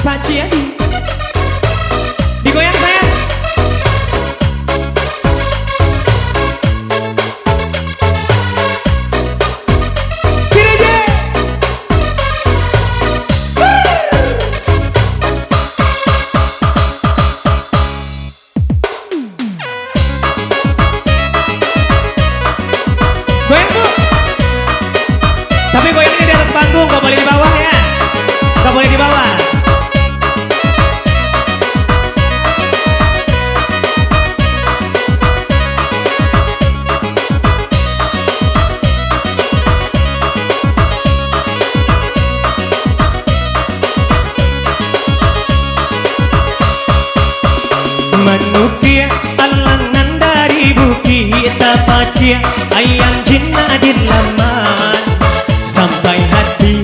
Pak Ciadi. Digoyang sayang. Goyang Bu. Tapi goyangnya di atas panggung, gak boleh di bawah ya. Gak boleh di bawah. Manukia alangan dari bukit tapakia ayam jinnah di laman sampai hati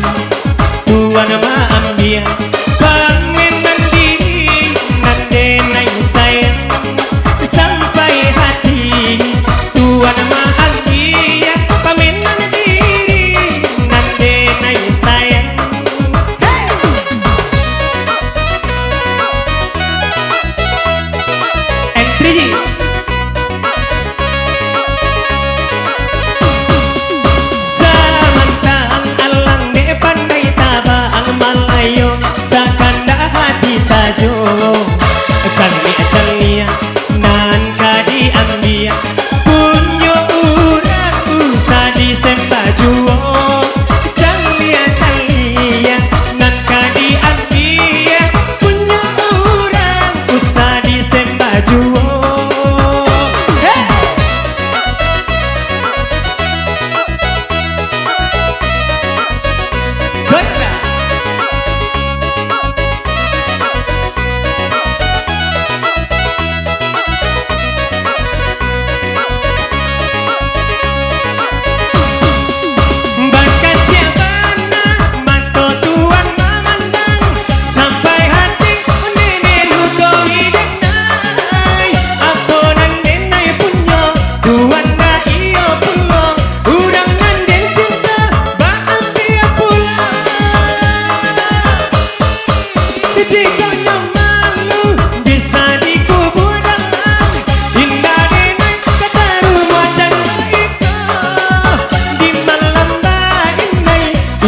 tuan maambia pangenan diri nandenai sayang sampai hati tuan maambia pangenan diri nandenai sayang. Entry samantang alang ne pandai tabang malayo sakanda hati sajo cania nan kadi ambia punyo urang usah disembajuo cania nan kadi ambia punyo urang usah disembajuo.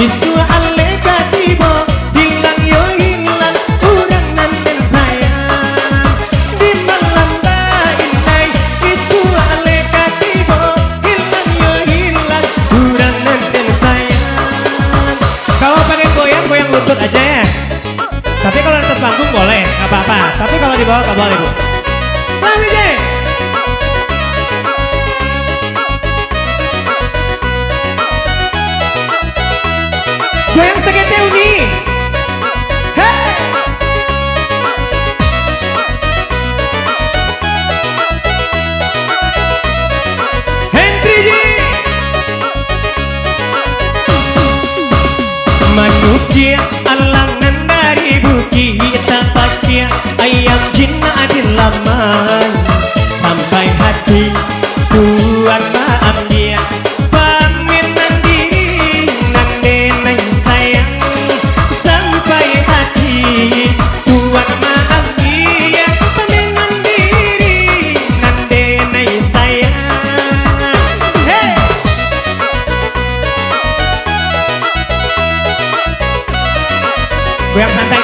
Isu aleka tiba hilang yo hilang urang nanten sayang di malam bainai isu aleka tiba hilang yo hilang urang nanten sayang. Kalau pakai goyang lutut aja ya. Tapi kalau di atas panggung boleh, nggak apa-apa. Tapi kalau di bawah nggak boleh Bu. Lagi deh. Goyang sekete uni. Hey. Henry G. Manukia alangan dari bukit tapakia ayam jinnah di laman sampai hati tuan maaf dia pangenan diri nandenai sayang sampai hati tuan maaf dia pangenan diri nandenai sayang. Hey. Goyang santai